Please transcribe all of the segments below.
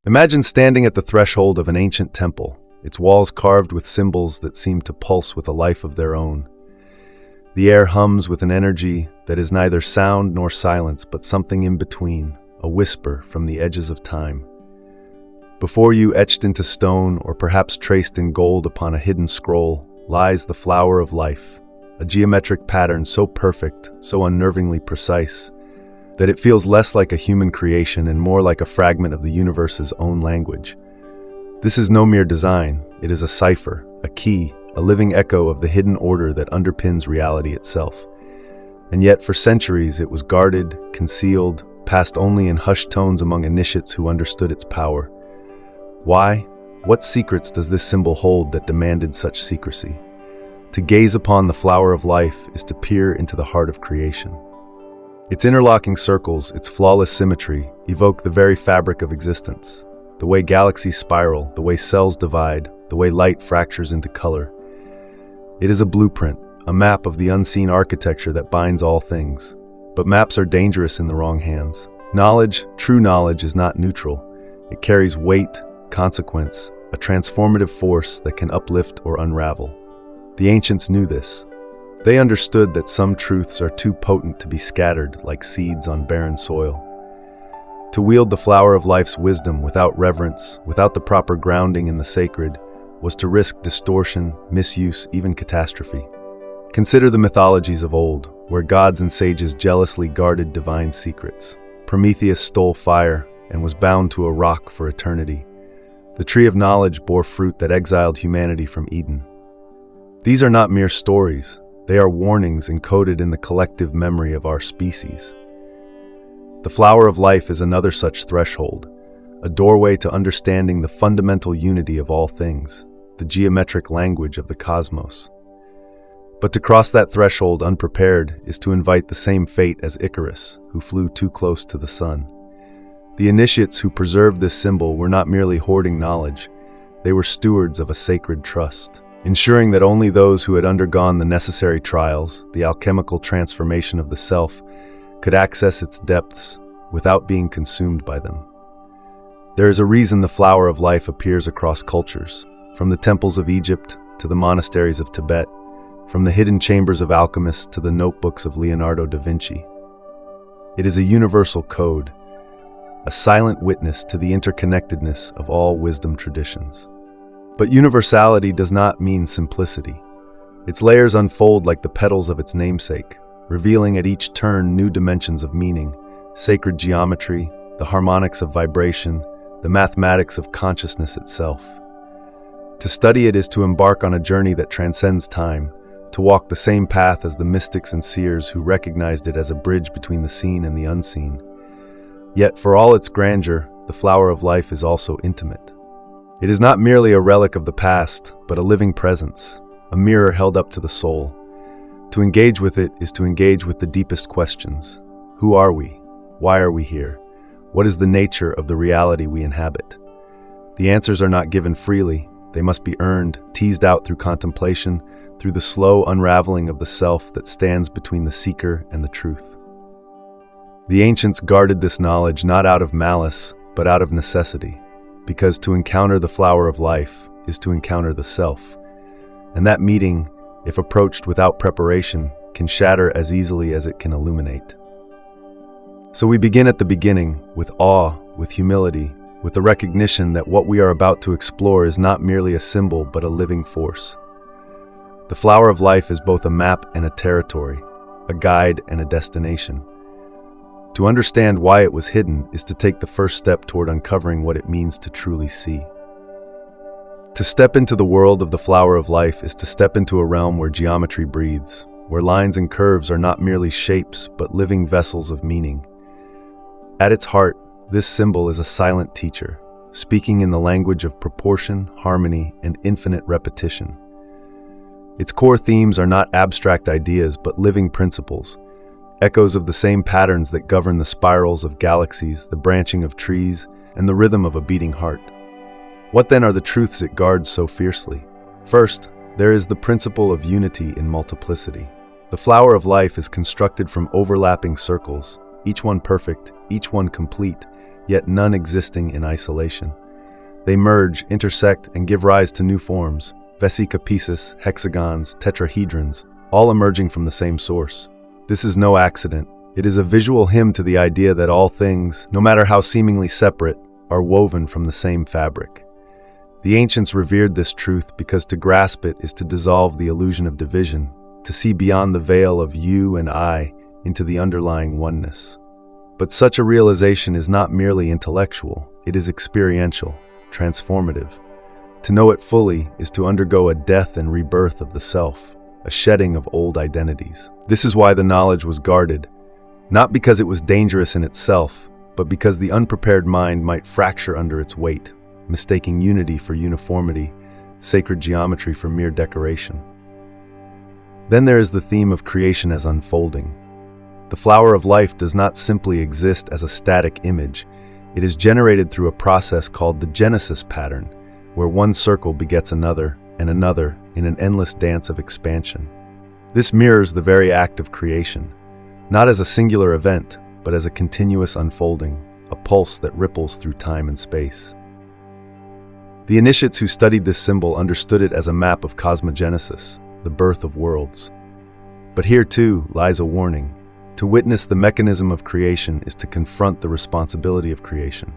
Imagine standing at the threshold of an ancient temple, its walls carved with symbols that seem to pulse with a life of their own. The air hums with an energy that is neither sound nor silence, but something in between, a whisper from the edges of time. Before you, etched into stone or perhaps traced in gold upon a hidden scroll, lies the flower of life, a geometric pattern so perfect, so unnervingly precise, that it feels less like a human creation and more like a fragment of the universe's own language. This is no mere design, it is a cipher, a key, a living echo of the hidden order that underpins reality itself. And yet for centuries it was guarded, concealed, passed only in hushed tones among initiates who understood its power. Why? What secrets does this symbol hold that demanded such secrecy? To gaze upon the flower of life is to peer into the heart of creation. Its interlocking circles, its flawless symmetry, evoke the very fabric of existence. The way galaxies spiral, the way cells divide, the way light fractures into color. It is a blueprint, a map of the unseen architecture that binds all things. But maps are dangerous in the wrong hands. Knowledge, true knowledge, is not neutral. It carries weight, consequence, a transformative force that can uplift or unravel. The ancients knew this. They understood that some truths are too potent to be scattered like seeds on barren soil. To wield the flower of life's wisdom without reverence, without the proper grounding in the sacred, was to risk distortion, misuse, even catastrophe. Consider the mythologies of old, where gods and sages jealously guarded divine secrets. Prometheus stole fire and was bound to a rock for eternity. The tree of knowledge bore fruit that exiled humanity from Eden. These are not mere stories, they are warnings encoded in the collective memory of our species. The flower of life is another such threshold, a doorway to understanding the fundamental unity of all things, the geometric language of the cosmos. But to cross that threshold unprepared is to invite the same fate as Icarus, who flew too close to the sun. The initiates who preserved this symbol were not merely hoarding knowledge, they were stewards of a sacred trust, ensuring that only those who had undergone the necessary trials, the alchemical transformation of the self, could access its depths without being consumed by them. There is a reason the flower of life appears across cultures, from the temples of Egypt to the monasteries of Tibet, from the hidden chambers of alchemists to the notebooks of Leonardo da Vinci. It is a universal code, a silent witness to the interconnectedness of all wisdom traditions. But universality does not mean simplicity. Its layers unfold like the petals of its namesake, revealing at each turn new dimensions of meaning, sacred geometry, the harmonics of vibration, the mathematics of consciousness itself. To study it is to embark on a journey that transcends time, to walk the same path as the mystics and seers who recognized it as a bridge between the seen and the unseen. Yet, for all its grandeur, the flower of life is also intimate. It is not merely a relic of the past, but a living presence, a mirror held up to the soul. To engage with it is to engage with the deepest questions. Who are we? Why are we here? What is the nature of the reality we inhabit? The answers are not given freely. They must be earned, teased out through contemplation, through the slow unraveling of the self that stands between the seeker and the truth. The ancients guarded this knowledge not out of malice, but out of necessity, because to encounter the flower of life is to encounter the self, and that meeting, if approached without preparation, can shatter as easily as it can illuminate. So we begin at the beginning, with awe, with humility, with the recognition that what we are about to explore is not merely a symbol but a living force. The flower of life is both a map and a territory, a guide and a destination. To understand why it was hidden is to take the first step toward uncovering what it means to truly see. To step into the world of the flower of life is to step into a realm where geometry breathes, where lines and curves are not merely shapes but living vessels of meaning. At its heart, this symbol is a silent teacher, speaking in the language of proportion, harmony, and infinite repetition. Its core themes are not abstract ideas but living principles, echoes of the same patterns that govern the spirals of galaxies, the branching of trees, and the rhythm of a beating heart. What then are the truths it guards so fiercely? First, there is the principle of unity in multiplicity. The flower of life is constructed from overlapping circles, each one perfect, each one complete, yet none existing in isolation. They merge, intersect, and give rise to new forms, vesica piscis, hexagons, tetrahedrons, all emerging from the same source. This is no accident. It is a visual hymn to the idea that all things, no matter how seemingly separate, are woven from the same fabric. The ancients revered this truth because to grasp it is to dissolve the illusion of division, to see beyond the veil of you and I into the underlying oneness. But such a realization is not merely intellectual, it is experiential, transformative. To know it fully is to undergo a death and rebirth of the self, a shedding of old identities. This is why the knowledge was guarded, not because it was dangerous in itself, but because the unprepared mind might fracture under its weight, mistaking unity for uniformity, sacred geometry for mere decoration. Then there is the theme of creation as unfolding. The flower of life does not simply exist as a static image. It is generated through a process called the Genesis pattern, where one circle begets another and another in an endless dance of expansion. This mirrors the very act of creation, not as a singular event, but as a continuous unfolding, a pulse that ripples through time and space. The initiates who studied this symbol understood it as a map of cosmogenesis, the birth of worlds. But here too lies a warning. To witness the mechanism of creation is to confront the responsibility of creation.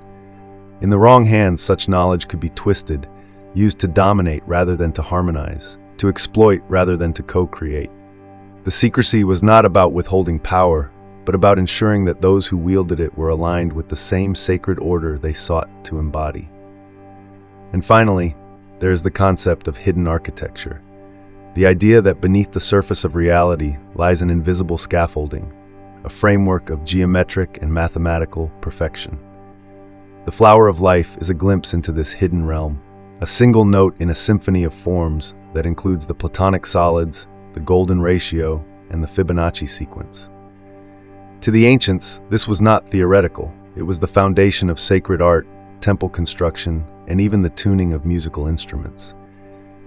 In the wrong hands, such knowledge could be twisted, used to dominate rather than to harmonize, to exploit rather than to co-create. The secrecy was not about withholding power, but about ensuring that those who wielded it were aligned with the same sacred order they sought to embody. And finally, there is the concept of hidden architecture, the idea that beneath the surface of reality lies an invisible scaffolding, a framework of geometric and mathematical perfection. The flower of life is a glimpse into this hidden realm, a single note in a symphony of forms that includes the Platonic solids, the golden ratio, and the Fibonacci sequence. To the ancients, this was not theoretical. It was the foundation of sacred art, temple construction, and even the tuning of musical instruments.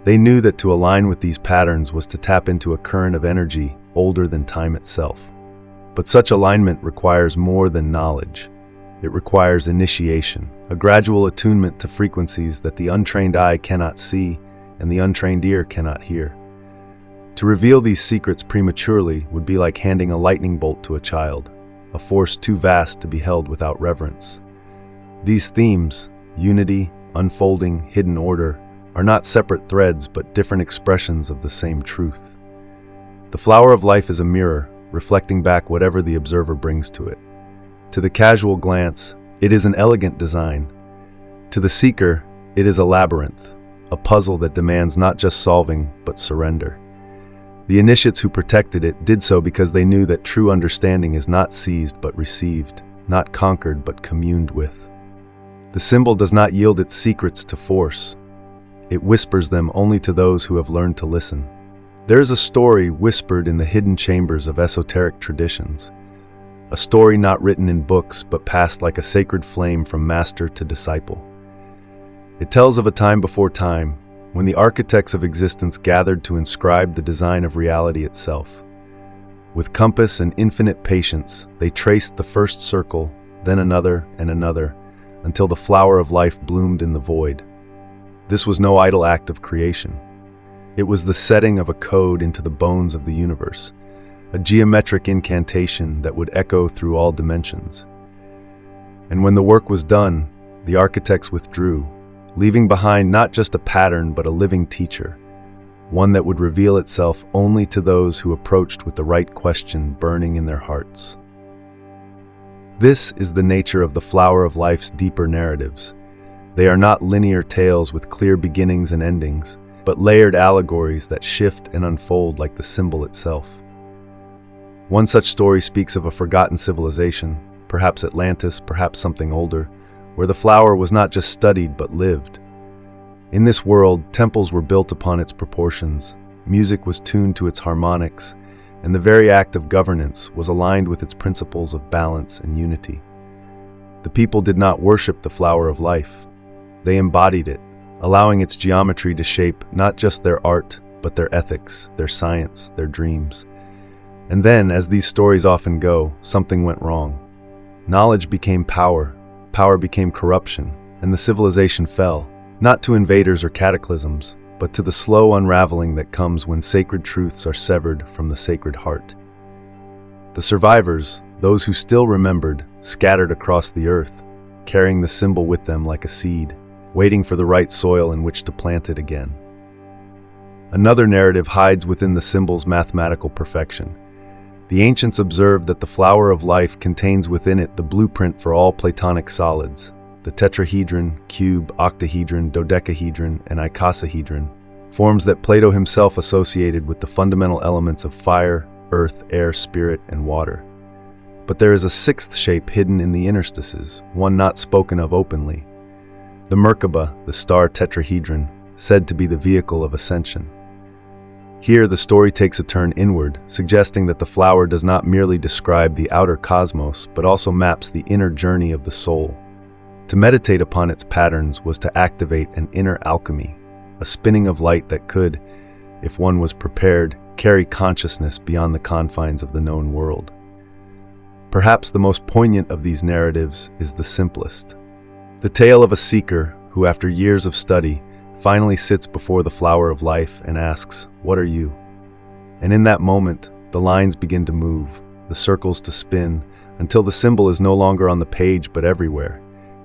They knew that to align with these patterns was to tap into a current of energy older than time itself. But such alignment requires more than knowledge. It requires initiation, a gradual attunement to frequencies that the untrained eye cannot see and the untrained ear cannot hear. To reveal these secrets prematurely would be like handing a lightning bolt to a child, a force too vast to be held without reverence. These themes, unity, unfolding, hidden order, are not separate threads but different expressions of the same truth. The flower of life is a mirror, reflecting back whatever the observer brings to it. To the casual glance, it is an elegant design. To the seeker, it is a labyrinth, a puzzle that demands not just solving, but surrender. The initiates who protected it did so because they knew that true understanding is not seized but received, not conquered but communed with. The symbol does not yield its secrets to force. It whispers them only to those who have learned to listen. There is a story whispered in the hidden chambers of esoteric traditions, a story not written in books but passed like a sacred flame from master to disciple. It tells of a time before time, when the architects of existence gathered to inscribe the design of reality itself. With compass and infinite patience, they traced the first circle, then another and another, until the flower of life bloomed in the void. This was no idle act of creation. It was the setting of a code into the bones of the universe, a geometric incantation that would echo through all dimensions. And when the work was done, the architects withdrew, leaving behind not just a pattern but a living teacher, one that would reveal itself only to those who approached with the right question burning in their hearts. This is the nature of the flower of life's deeper narratives. They are not linear tales with clear beginnings and endings, but layered allegories that shift and unfold like the symbol itself. One such story speaks of a forgotten civilization, perhaps Atlantis, perhaps something older, where the flower was not just studied but lived. In this world, temples were built upon its proportions, music was tuned to its harmonics, and the very act of governance was aligned with its principles of balance and unity. The people did not worship the flower of life. They embodied it, allowing its geometry to shape not just their art, but their ethics, their science, their dreams. And then, as these stories often go, something went wrong. Knowledge became power, power became corruption, and the civilization fell, not to invaders or cataclysms, but to the slow unraveling that comes when sacred truths are severed from the sacred heart. The survivors, those who still remembered, scattered across the earth, carrying the symbol with them like a seed, waiting for the right soil in which to plant it again. Another narrative hides within the symbol's mathematical perfection. The ancients observed that the flower of life contains within it the blueprint for all Platonic solids, the tetrahedron, cube, octahedron, dodecahedron, and icosahedron, forms that Plato himself associated with the fundamental elements of fire, earth, air, spirit, and water. But there is a sixth shape hidden in the interstices, one not spoken of openly. The Merkaba, the star tetrahedron, said to be the vehicle of ascension. Here, the story takes a turn inward, suggesting that the flower does not merely describe the outer cosmos, but also maps the inner journey of the soul. To meditate upon its patterns was to activate an inner alchemy, a spinning of light that could, if one was prepared, carry consciousness beyond the confines of the known world. Perhaps the most poignant of these narratives is the simplest. The tale of a seeker who, after years of study, finally sits before the flower of life and asks, "What are you?" And in that moment, the lines begin to move, the circles to spin, until the symbol is no longer on the page but everywhere,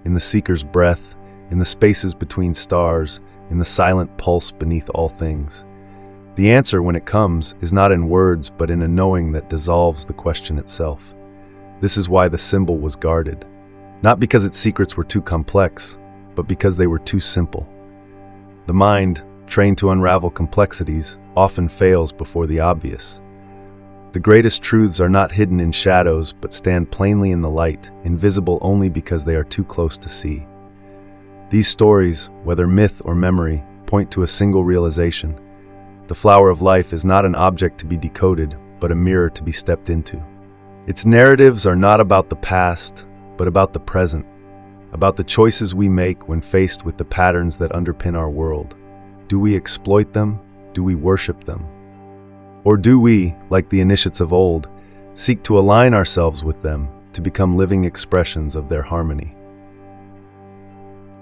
in the seeker's breath, in the spaces between stars, in the silent pulse beneath all things. The answer, when it comes, is not in words but in a knowing that dissolves the question itself. This is why the symbol was guarded, not because its secrets were too complex, but because they were too simple. The mind, trained to unravel complexities, often fails before the obvious. The greatest truths are not hidden in shadows, but stand plainly in the light, invisible only because they are too close to see. These stories, whether myth or memory, point to a single realization. The flower of life is not an object to be decoded, but a mirror to be stepped into. Its narratives are not about the past, but about the present, about the choices we make when faced with the patterns that underpin our world. Do we exploit them? Do we worship them? Or do we, like the initiates of old, seek to align ourselves with them, to become living expressions of their harmony?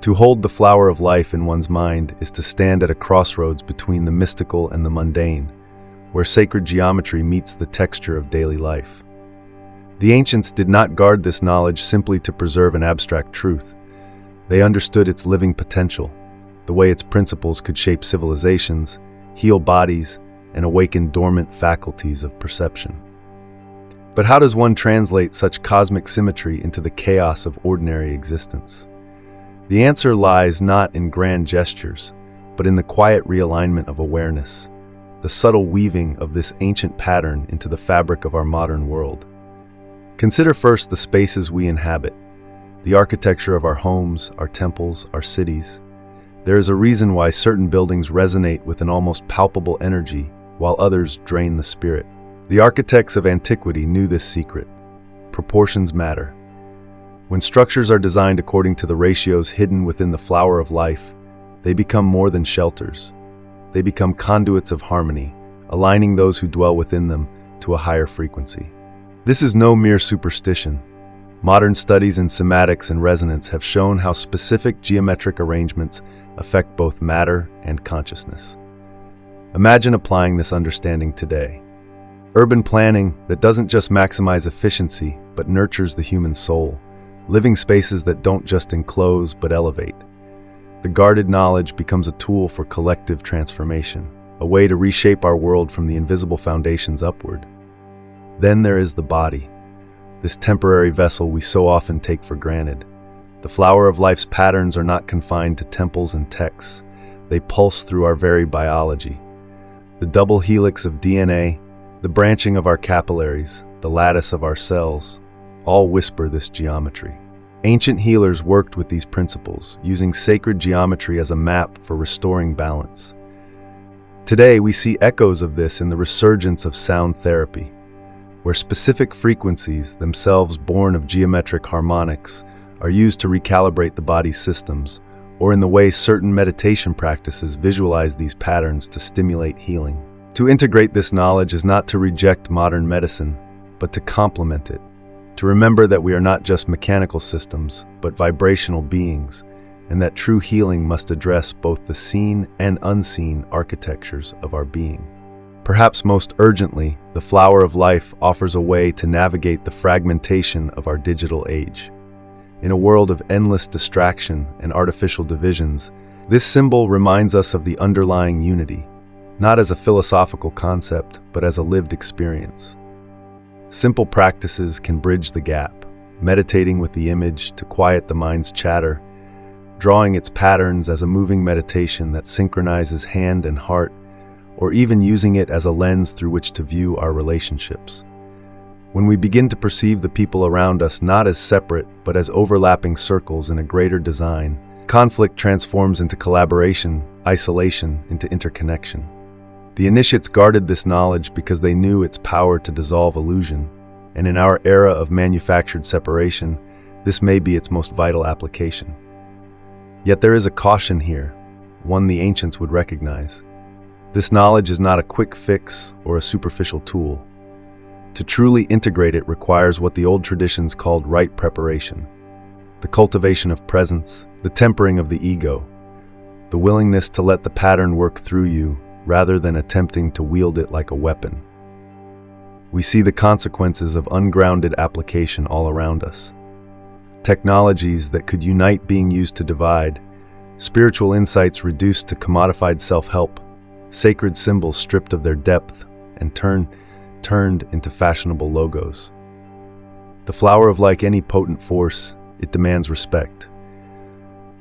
To hold the flower of life in one's mind is to stand at a crossroads between the mystical and the mundane, where sacred geometry meets the texture of daily life. The ancients did not guard this knowledge simply to preserve an abstract truth. They understood its living potential, the way its principles could shape civilizations, heal bodies, and awaken dormant faculties of perception. But how does one translate such cosmic symmetry into the chaos of ordinary existence? The answer lies not in grand gestures, but in the quiet realignment of awareness, the subtle weaving of this ancient pattern into the fabric of our modern world. Consider first the spaces we inhabit, the architecture of our homes, our temples, our cities. There is a reason why certain buildings resonate with an almost palpable energy, while others drain the spirit. The architects of antiquity knew this secret. Proportions matter. When structures are designed according to the ratios hidden within the flower of life, they become more than shelters. They become conduits of harmony, aligning those who dwell within them to a higher frequency. This is no mere superstition. Modern studies in cymatics and resonance have shown how specific geometric arrangements affect both matter and consciousness. Imagine applying this understanding today. Urban planning that doesn't just maximize efficiency, but nurtures the human soul. Living spaces that don't just enclose, but elevate. The guarded knowledge becomes a tool for collective transformation, a way to reshape our world from the invisible foundations upward. Then there is the body, this temporary vessel we so often take for granted. The flower of life's patterns are not confined to temples and texts. They pulse through our very biology. The double helix of DNA, the branching of our capillaries, the lattice of our cells, all whisper this geometry. Ancient healers worked with these principles, using sacred geometry as a map for restoring balance. Today, we see echoes of this in the resurgence of sound therapy, where specific frequencies, themselves born of geometric harmonics, are used to recalibrate the body's systems, or in the way certain meditation practices visualize these patterns to stimulate healing. To integrate this knowledge is not to reject modern medicine, but to complement it. to remember that we are not just mechanical systems, but vibrational beings, and that true healing must address both the seen and unseen architectures of our being. Perhaps most urgently, the Flower of Life offers a way to navigate the fragmentation of our digital age. In a world of endless distraction and artificial divisions, this symbol reminds us of the underlying unity, not as a philosophical concept, but as a lived experience. Simple practices can bridge the gap, meditating with the image to quiet the mind's chatter, drawing its patterns as a moving meditation that synchronizes hand and heart, or even using it as a lens through which to view our relationships. When we begin to perceive the people around us not as separate, but as overlapping circles in a greater design, conflict transforms into collaboration, isolation into interconnection. The initiates guarded this knowledge because they knew its power to dissolve illusion, and in our era of manufactured separation, this may be its most vital application. Yet there is a caution here, one the ancients would recognize. This knowledge is not a quick fix or a superficial tool. To truly integrate it requires what the old traditions called right preparation, the cultivation of presence, the tempering of the ego, the willingness to let the pattern work through you rather than attempting to wield it like a weapon. We see the consequences of ungrounded application all around us. Technologies that could unite being used to divide, spiritual insights reduced to commodified self-help, sacred symbols stripped of their depth and turned into fashionable logos. The flower of like any potent force, it demands respect.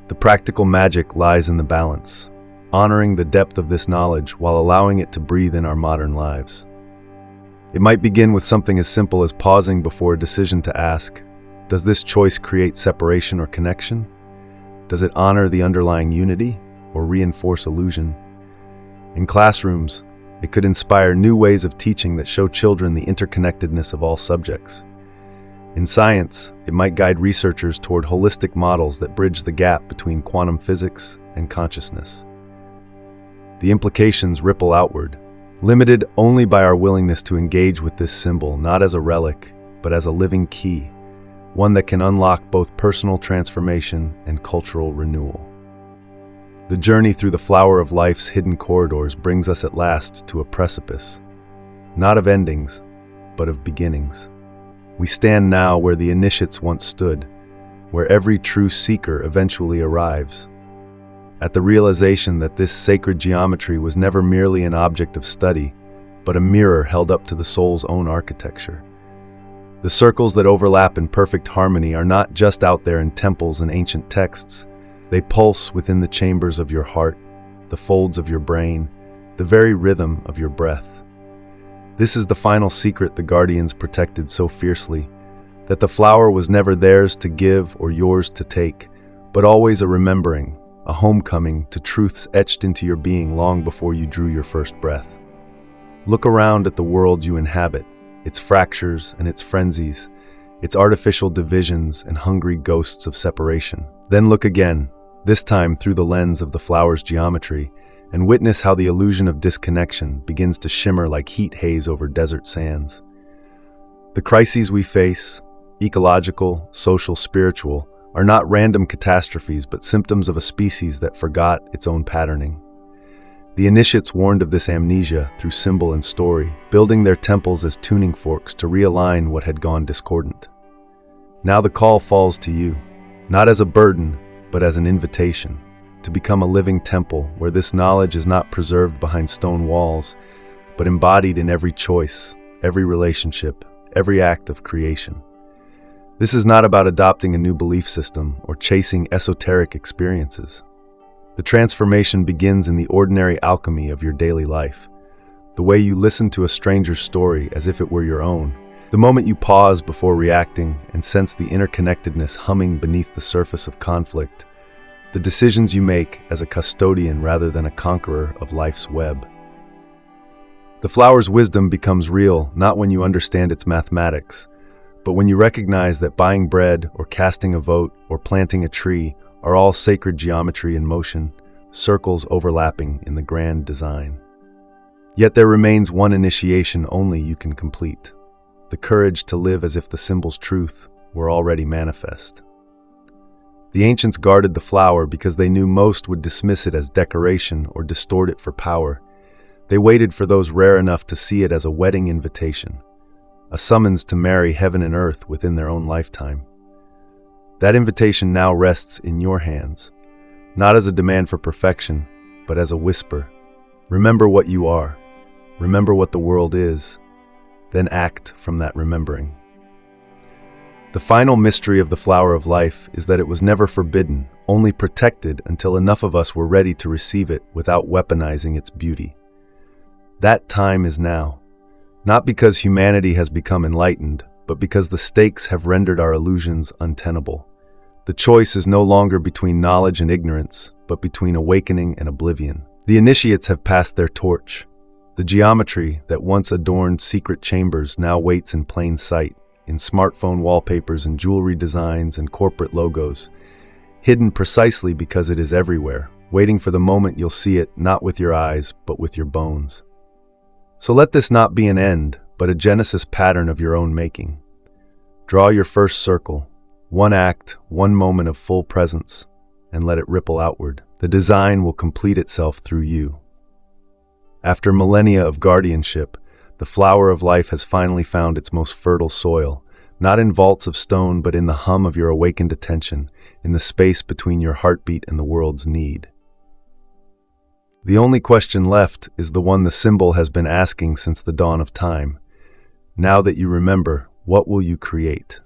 The practical magic lies in the balance, honoring the depth of this knowledge while allowing it to breathe in our modern lives. It might begin with something as simple as pausing before a decision to ask, does this choice create separation or connection? Does it honor the underlying unity or reinforce illusion? In classrooms, it could inspire new ways of teaching that show children the interconnectedness of all subjects. In science, it might guide researchers toward holistic models that bridge the gap between quantum physics and consciousness. The implications ripple outward, limited only by our willingness to engage with this symbol not as a relic, but as a living key, one that can unlock both personal transformation and cultural renewal. The journey through the flower of life's hidden corridors brings us at last to a precipice, not of endings, but of beginnings. We stand now where the initiates once stood, where every true seeker eventually arrives, at the realization that this sacred geometry was never merely an object of study, but a mirror held up to the soul's own architecture. The circles that overlap in perfect harmony are not just out there in temples and ancient texts. They pulse within the chambers of your heart, the folds of your brain, the very rhythm of your breath. This is the final secret the guardians protected so fiercely, that the flower was never theirs to give or yours to take, but always a remembering, a homecoming to truths etched into your being long before you drew your first breath. Look around at the world you inhabit, its fractures and its frenzies, its artificial divisions and hungry ghosts of separation. Then look again, this time through the lens of the flower's geometry, and witness how the illusion of disconnection begins to shimmer like heat haze over desert sands. The crises we face, ecological, social, spiritual, are not random catastrophes but symptoms of a species that forgot its own patterning. The initiates warned of this amnesia through symbol and story, building their temples as tuning forks to realign what had gone discordant. Now the call falls to you, not as a burden, but as an invitation, to become a living temple where this knowledge is not preserved behind stone walls, but embodied in every choice, every relationship, every act of creation. This is not about adopting a new belief system or chasing esoteric experiences. The transformation begins in the ordinary alchemy of your daily life, the way you listen to a stranger's story as if it were your own, the moment you pause before reacting and sense the interconnectedness humming beneath the surface of conflict, the decisions you make as a custodian rather than a conqueror of life's web. The flower's wisdom becomes real not when you understand its mathematics, but when you recognize that buying bread or casting a vote or planting a tree are all sacred geometry in motion, circles overlapping in the grand design. Yet there remains one initiation only you can complete: the courage to live as if the symbol's truth were already manifest. The ancients guarded the flower because they knew most would dismiss it as decoration or distort it for power. They waited for those rare enough to see it as a wedding invitation, a summons to marry heaven and earth within their own lifetime. That invitation now rests in your hands, not as a demand for perfection, but as a whisper. Remember what you are. Remember what the world is. Then act from that remembering. The final mystery of the flower of life is that it was never forbidden, only protected until enough of us were ready to receive it without weaponizing its beauty. That time is now, not because humanity has become enlightened, but because the stakes have rendered our illusions untenable. The choice is no longer between knowledge and ignorance, but between awakening and oblivion. The initiates have passed their torch. The geometry that once adorned secret chambers now waits in plain sight, in smartphone wallpapers and jewelry designs and corporate logos, hidden precisely because it is everywhere, waiting for the moment you'll see it not with your eyes, but with your bones. So let this not be an end, but a genesis pattern of your own making. Draw your first circle, one act, one moment of full presence, and let it ripple outward. The design will complete itself through you. After millennia of guardianship, the flower of life has finally found its most fertile soil, not in vaults of stone, but in the hum of your awakened attention, in the space between your heartbeat and the world's need. The only question left is the one the symbol has been asking since the dawn of time. Now that you remember, what will you create?